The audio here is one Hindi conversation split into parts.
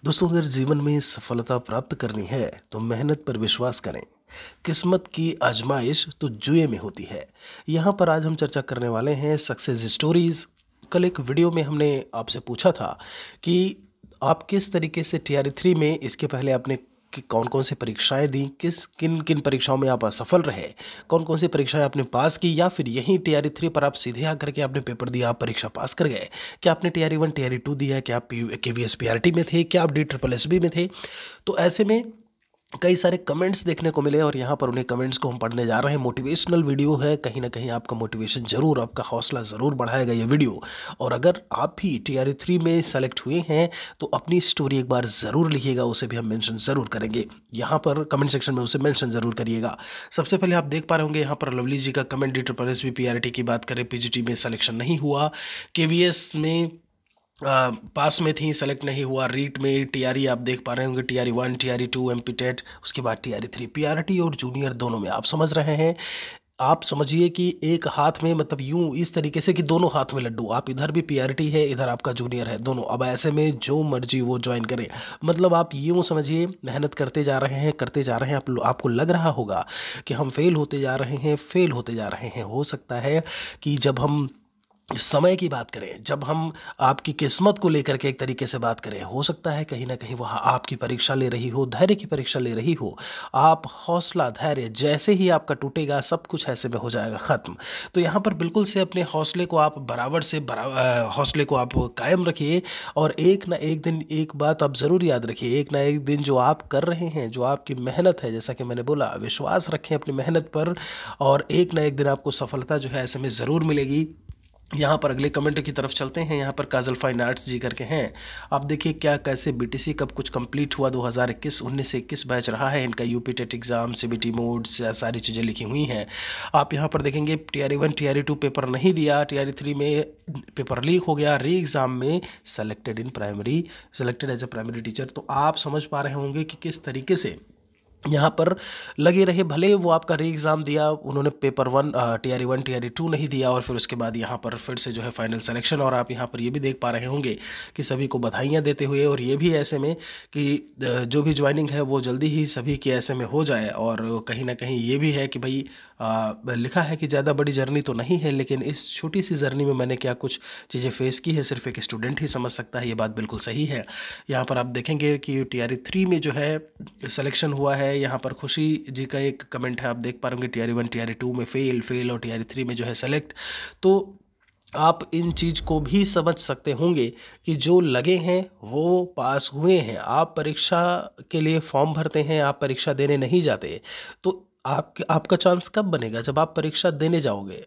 दोस्तों, अगर जीवन में सफलता प्राप्त करनी है तो मेहनत पर विश्वास करें। किस्मत की आजमाइश तो जुए में होती है। यहाँ पर आज हम चर्चा करने वाले हैं सक्सेस स्टोरीज। कल एक वीडियो में हमने आपसे पूछा था कि आप किस तरीके से TR3 में इसके पहले आपने कि कौन कौन सी परीक्षाएं दी, किस किन किन परीक्षाओं में आप असफल रहे, कौन कौन सी परीक्षाएं आपने पास की, या फिर यहीं TR3 पर आप सीधे आकर के आपने पेपर दिया, आप परीक्षा पास कर गए। क्या आपने TR1 TR2 दिया, क्या आप KVS PRT में थे, क्या आप DSSB में थे। तो ऐसे में कई सारे कमेंट्स देखने को मिले और यहाँ पर उन्हें कमेंट्स को हम पढ़ने जा रहे हैं। मोटिवेशनल वीडियो है, कहीं ना कहीं आपका मोटिवेशन ज़रूर, आपका हौसला ज़रूर बढ़ाएगा ये वीडियो। और अगर आप भी TR3 में सेलेक्ट हुए हैं तो अपनी स्टोरी एक बार ज़रूर लिखिएगा, उसे भी हम मेंशन ज़रूर करेंगे। यहाँ पर कमेंट सेक्शन में उसे मेंशन ज़रूर करिएगा। सबसे पहले आप देख पा रहे होंगे यहाँ पर लवली जी का कमेंट, DSSB PRT की बात करें, PGT में सिलेक्शन नहीं हुआ, KVS में पास में थी, सेलेक्ट नहीं हुआ, रीट में TRE आप देख पा रहे होंगे, TRE1 TRE2 MP टेट, उसके बाद TRE3 PRT और जूनियर दोनों में आप समझ रहे हैं। आप समझिए कि एक हाथ में, मतलब यूं इस तरीके से कि दोनों हाथ में लड्डू, आप इधर भी PRT है, इधर आपका जूनियर है, दोनों। अब ऐसे में जो मर्जी वो ज्वाइन करे, मतलब आप यूं समझिए मेहनत करते जा रहे हैं, करते जा रहे हैं। आपको लग रहा होगा कि हम फेल होते जा रहे हैं, फेल होते जा रहे हैं। हो सकता है कि जब हम समय की बात करें, जब हम आपकी किस्मत को लेकर के एक तरीके से बात करें, हो सकता है कहीं ना कहीं वहाँ आपकी परीक्षा ले रही हो, धैर्य की परीक्षा ले रही हो। आप हौसला, धैर्य जैसे ही आपका टूटेगा, सब कुछ ऐसे में हो जाएगा ख़त्म। तो यहाँ पर बिल्कुल से अपने हौसले को आप बराबर से हौसले को आप कायम रखिए। और एक ना एक दिन एक बात आप ज़रूर याद रखिए, एक ना एक दिन जो आप कर रहे हैं, जो आपकी मेहनत है, जैसा कि मैंने बोला, विश्वास रखें अपनी मेहनत पर, और एक ना एक दिन आपको सफलता जो है ऐसे में ज़रूर मिलेगी। यहाँ पर अगले कमेंट की तरफ चलते हैं। यहाँ पर काजल फाइन आर्ट्स जी करके हैं। आप देखिए क्या कैसे BTC कब कुछ कंप्लीट हुआ, 2021-19 से 21 बैच रहा है इनका। UP TET exam, CBT modes, सारी चीज़ें लिखी हुई हैं। आप यहाँ पर देखेंगे TR1 TR2 पेपर नहीं दिया, TR3 में पेपर लीक हो गया, री एग्ज़ाम में selected as a primary teacher. तो आप समझ पा रहे होंगे कि किस तरीके से यहाँ पर लगे रहे। भले वो आपका री एग्ज़ाम दिया, उन्होंने पेपर 1 TR1 TR2 नहीं दिया, और फिर उसके बाद यहाँ पर फिर से जो है फाइनल सिलेक्शन। और आप यहाँ पर ये भी देख पा रहे होंगे कि सभी को बधाइयाँ देते हुए, और ये भी ऐसे में कि जो भी ज्वाइनिंग है वो जल्दी ही सभी की ऐसे में हो जाए। और कहीं ना कहीं ये भी है कि भाई लिखा है कि ज़्यादा बड़ी जर्नी तो नहीं है, लेकिन इस छोटी सी जर्नी में मैंने क्या कुछ चीज़ें फेस की है, सिर्फ एक स्टूडेंट ही समझ सकता है। ये बात बिल्कुल सही है। यहाँ पर आप देखेंगे कि TR3 में जो है सिलेक्शन हुआ है। यहाँ पर खुशी जी का एक कमेंट है, आप देख पा रहे होंगे, TR1 TR2 में फेल फेल, और TR3 में जो है सेलेक्ट। तो आप इन चीज़ को भी समझ सकते होंगे कि जो लगे हैं वो पास हुए हैं। आप परीक्षा के लिए फॉर्म भरते हैं, आप परीक्षा देने नहीं जाते, तो आपका चांस कब बनेगा? जब आप परीक्षा देने जाओगे।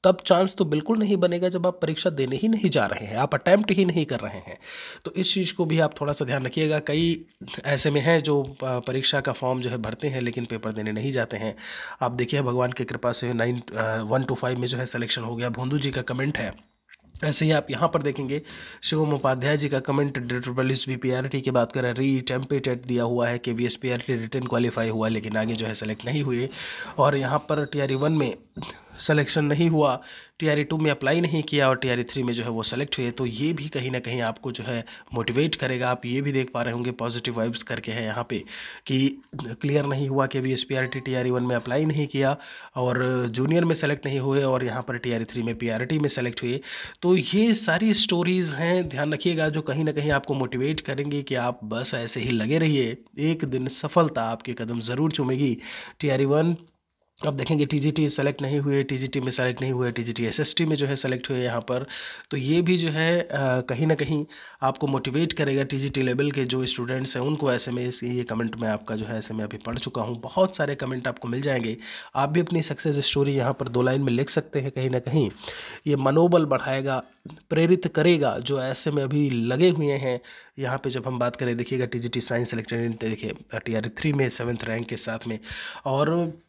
तब चांस तो बिल्कुल नहीं बनेगा जब आप परीक्षा देने ही नहीं जा रहे हैं, आप अटेम्प्ट ही नहीं कर रहे हैं। तो इस चीज़ को भी आप थोड़ा सा ध्यान रखिएगा। कई ऐसे में हैं जो परीक्षा का फॉर्म जो है भरते हैं लेकिन पेपर देने नहीं जाते हैं। आप देखिए भगवान की कृपा से 1 to 5 में जो है सिलेक्शन हो गया। भोंदू जी का कमेंट है। ऐसे ही आप यहाँ पर देखेंगे शिवम उपाध्याय जी का कमेंट, DSSB PRT की बात करें, री टेट दिया हुआ है, KVS PRT रिटर्न क्वालिफाई हुआ लेकिन आगे जो है सेलेक्ट नहीं हुए। और यहाँ पर TR1 में सिलेक्शन नहीं हुआ, TR2 में अप्लाई नहीं किया, और TR3 में जो है वो सेलेक्ट हुए। तो ये भी कहीं ना कहीं आपको जो है मोटिवेट करेगा। आप ये भी देख पा रहे होंगे पॉजिटिव वाइब्स करके है यहाँ पे कि क्लियर नहीं हुआ, KVS PRT TR1 में अप्लाई नहीं किया, और जूनियर में सेलेक्ट नहीं हुए, और यहाँ पर TR3 में PRT में सेलेक्ट हुए। तो ये सारी स्टोरीज़ हैं, ध्यान रखिएगा, जो कहीं ना कहीं आपको मोटिवेट करेंगे कि आप बस ऐसे ही लगे रहिए, एक दिन सफलता आपके कदम ज़रूर चूमेगी। TR1 अब देखेंगे TGT सेलेक्ट नहीं हुए, TGT में सेलेक्ट नहीं हुए, TGT SST में जो है सेलेक्ट हुए यहाँ पर। तो ये भी जो है कहीं ना कहीं आपको मोटिवेट करेगा। TGT लेवल के जो स्टूडेंट्स हैं उनको ऐसे में ये कमेंट में आपका जो है ऐसे में अभी पढ़ चुका हूँ, बहुत सारे कमेंट आपको मिल जाएंगे। आप भी अपनी सक्सेस स्टोरी यहाँ पर 2 लाइन में लिख सकते हैं। कहीं ना कहीं ये मनोबल बढ़ाएगा, प्रेरित करेगा जो ऐसे में अभी लगे हुए हैं। यहाँ पे जब हम बात करें, देखिएगा TGT साइंस सेलेक्टेड, देखिए TR3 में 7th रैंक के साथ में, और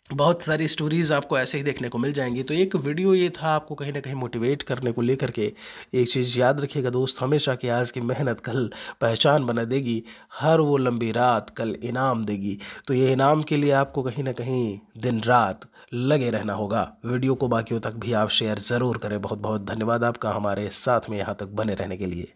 बहुत सारी स्टोरीज़ आपको ऐसे ही देखने को मिल जाएंगी। तो एक वीडियो ये था आपको कहीं ना कहीं मोटिवेट करने को लेकर के। एक चीज़ याद रखिएगा दोस्त हमेशा, कि आज की मेहनत कल पहचान बना देगी, हर वो लंबी रात कल इनाम देगी। तो ये इनाम के लिए आपको कहीं ना कहीं दिन रात लगे रहना होगा। वीडियो को बाकियों तक भी आप शेयर ज़रूर करें। बहुत बहुत धन्यवाद आपका हमारे साथ में यहाँ तक बने रहने के लिए।